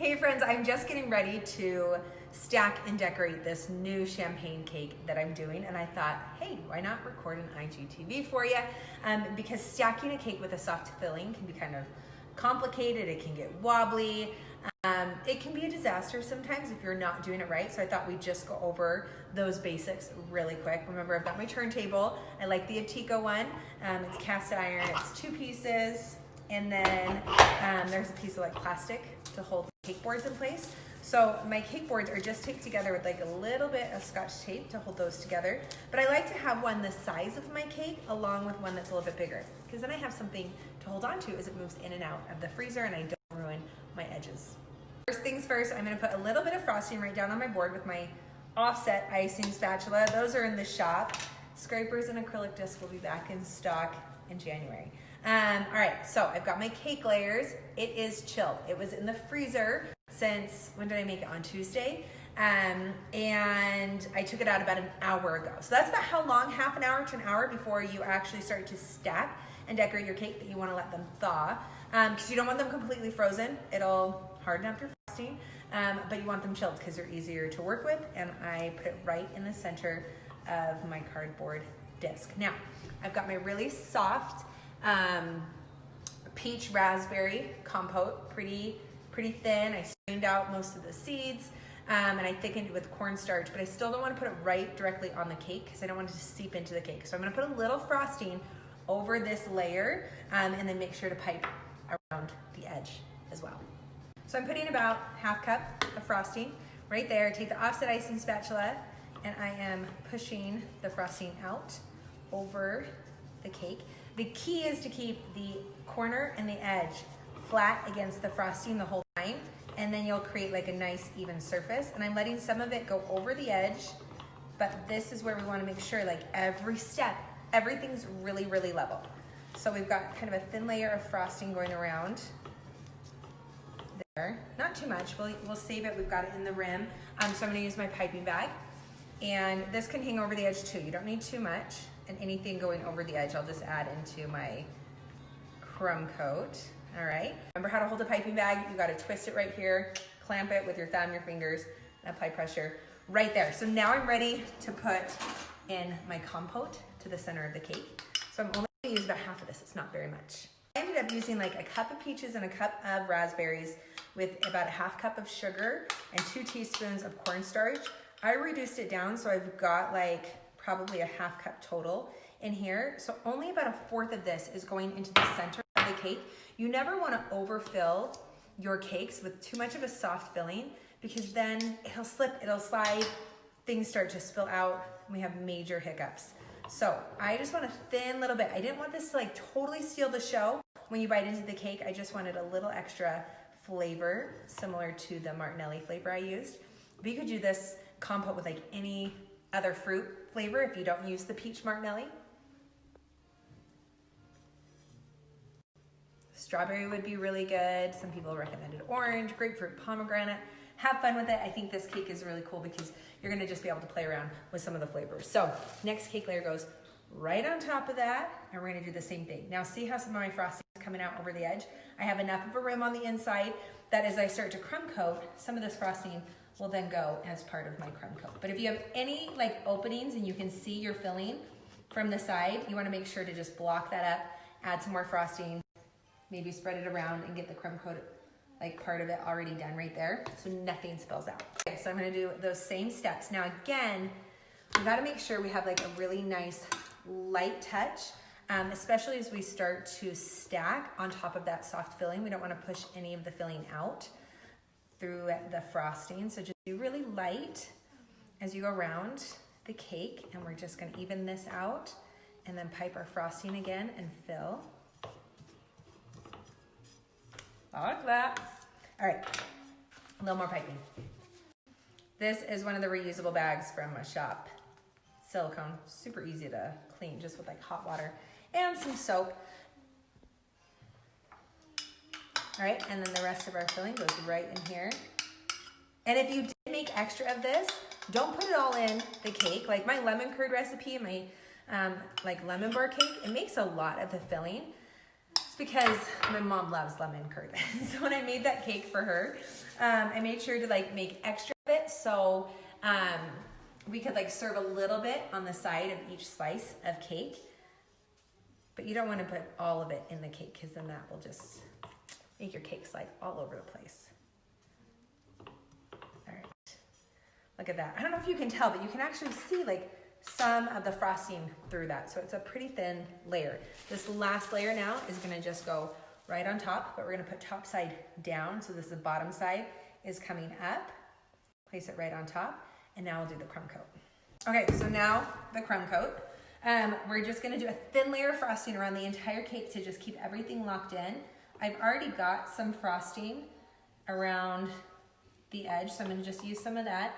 Hey friends, I'm just getting ready to stack and decorate this new champagne cake that I'm doing, and I thought, hey, why not record an IGTV for you? Because stacking a cake with a soft filling can be kind of complicated, it can get wobbly, it can be a disaster sometimes if you're not doing it right, so I thought we'd just go over those basics really quick. Remember, I've got my turntable. I like the Atiko one. It's cast iron, it's 2 pieces, and then there's a piece of like plastic to hold the cake boards in place. So my cake boards are just taped together with like a little bit of Scotch tape to hold those together. But I like to have one the size of my cake along with one that's a little bit bigger, because then I have something to hold on to as it moves in and out of the freezer and I don't ruin my edges. First things first, I'm gonna put a little bit of frosting right down on my board with my offset icing spatula. Those are in the shop. Scrapers and acrylic discs will be back in stock in January. All right, so I've got my cake layers. It is chilled. It was in the freezer since, when did I make it? On Tuesday. And I took it out about an hour ago. So that's about how long, half an hour to an hour before you actually start to stack and decorate your cake, that you wanna let them thaw. Because you don't want them completely frozen. It'll harden up your frosting, but you want them chilled because they're easier to work with. And I put it right in the center of my cardboard disc. Now, I've got my really soft peach raspberry compote, pretty thin. I strained out most of the seeds and I thickened it with cornstarch, but I still don't want to put it right directly on the cake because I don't want it to seep into the cake. So I'm going to put a little frosting over this layer and then make sure to pipe around the edge as well. So I'm putting about ½ cup of frosting right there. Take the offset icing spatula and I am pushing the frosting out over the cake. The key is to keep the corner and the edge flat against the frosting the whole time, and then you'll create like a nice even surface. And I'm letting some of it go over the edge, but this is where we want to make sure like every step, everything's really level. So we've got kind of a thin layer of frosting going around there. Not too much, we'll save it. We've got it in the rim. So I'm going to use my piping bag, and this can hang over the edge too. You don't need too much. And anything going over the edge, I'll just add into my crumb coat. All right. Remember how to hold a piping bag. You got to twist it right here, clamp it with your thumb, your fingers, and apply pressure right there. So now I'm ready to put in my compote to the center of the cake. So I'm only going to use about half of this. It's not very much. I ended up using like a cup of peaches and a cup of raspberries with about ½ cup of sugar and 2 teaspoons of cornstarch. I reduced it down, so I've got like probably a ½ cup total in here. So only about 1/4 of this is going into the center of the cake. You never want to overfill your cakes with too much of a soft filling, because then it'll slip, it'll slide, things start to spill out, and we have major hiccups. So I just want a thin little bit. I didn't want this to like totally steal the show when you bite into the cake. I just wanted a little extra flavor, similar to the Martinelli flavor I used. But you could do this compote with like any other fruit flavor if you don't use the peach Martinelli. Strawberry would be really good. Some people recommended orange, grapefruit, pomegranate. Have fun with it. I think this cake is really cool because you're gonna just be able to play around with some of the flavors. So next cake layer goes right on top of that, and we're gonna do the same thing. Now see how some of my frosting is coming out over the edge? I have enough of a rim on the inside that as I start to crumb coat, some of this frosting will then go as part of my crumb coat. But if you have any like openings and you can see your filling from the side, you wanna make sure to just block that up, add some more frosting, maybe spread it around and get the crumb coat, like part of it already done right there, so nothing spills out. Okay, so I'm gonna do those same steps. Now again, we gotta make sure we have like a really nice light touch, especially as we start to stack on top of that soft filling. We don't wanna push any of the filling out through the frosting. So just do really light as you go around the cake, and we're just gonna even this out and then pipe our frosting again and fill. Like that. All right, a little more piping. This is one of the reusable bags from a shop. Silicone, super easy to clean just with like hot water and some soap. All right, and then the rest of our filling goes right in here. And if you did make extra of this, don't put it all in the cake. Like my lemon curd recipe, my like lemon bar cake, it makes a lot of the filling. just because my mom loves lemon curd. So when I made that cake for her, I made sure to like make extra of it so we could like serve a little bit on the side of each slice of cake. But you don't want to put all of it in the cake because then that will just make your cake slide all over the place. All right, look at that. I don't know if you can tell, but you can actually see like some of the frosting through that. So it's a pretty thin layer. This last layer now is gonna just go right on top, but we're gonna put top side down. So this is the bottom side is coming up. Place it right on top. And now we'll do the crumb coat. Okay, so now the crumb coat. We're just gonna do a thin layer of frosting around the entire cake to just keep everything locked in. I've already got some frosting around the edge, so I'm gonna just use some of that.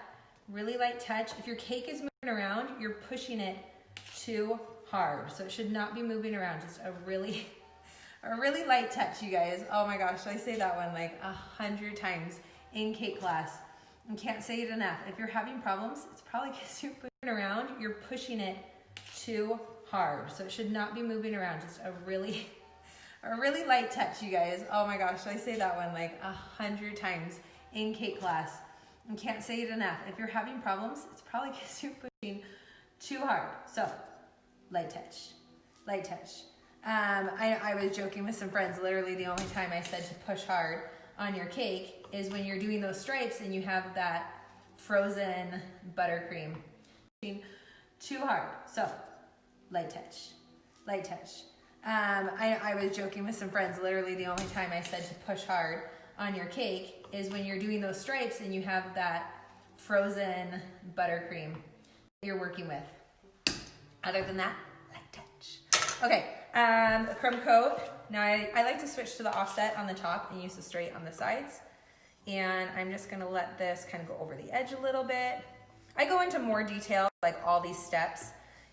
Really light touch. If your cake is moving around, you're pushing it too hard. So it should not be moving around, just a really light touch, you guys. Oh my gosh, I say that one like 100 times in cake class. I can't say it enough. If you're having problems, it's probably because you're pushing around, you're pushing it too hard. So it should not be moving around, just a really light touch, you guys. Oh my gosh, I say that one like 100 times in cake class. I can't say it enough. If you're having problems, it's probably because you're pushing too hard. So, light touch, light touch. I was joking with some friends, literally the only time I said to push hard on your cake is when you're doing those stripes and you have that frozen buttercream. Too hard. So, light touch, light touch. I was joking with some friends, literally the only time I said to push hard on your cake is when you're doing those stripes and you have that frozen buttercream that you're working with. Other than that, light touch. Okay, crumb coat. Now I like to switch to the offset on the top and use the straight on the sides. And I'm just gonna let this kind of go over the edge a little bit. I go into more detail, like all these steps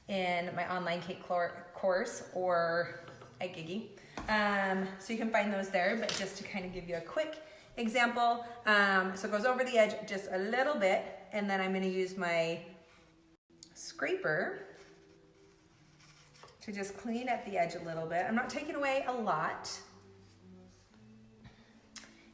in my online cake course or at Gigi. So you can find those there, but just to kind of give you a quick example. So it goes over the edge just a little bit, and then I'm gonna use my scraper to just clean up the edge a little bit. I'm not taking away a lot.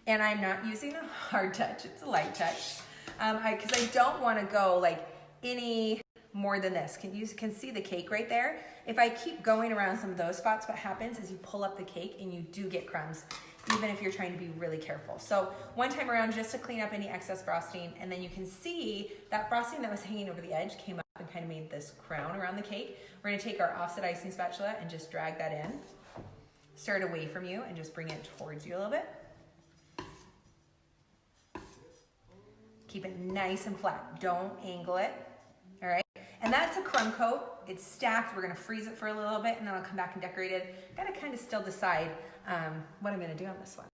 And I'm not using a hard touch, it's a light touch. Because I don't wanna go like any more than this. You can see the cake right there. If I keep going around some of those spots, what happens is you pull up the cake and you do get crumbs, even if you're trying to be really careful. So one time around, just to clean up any excess frosting, and then you can see that frosting that was hanging over the edge came up and kind of made this crown around the cake. We're gonna take our offset icing spatula and just drag that in. Start away from you and just bring it towards you a little bit. Keep it nice and flat, don't angle it, all right? And that's a crumb coat. It's stacked. We're gonna freeze it for a little bit and then I'll come back and decorate it. Gotta kind of still decide what I'm gonna do on this one.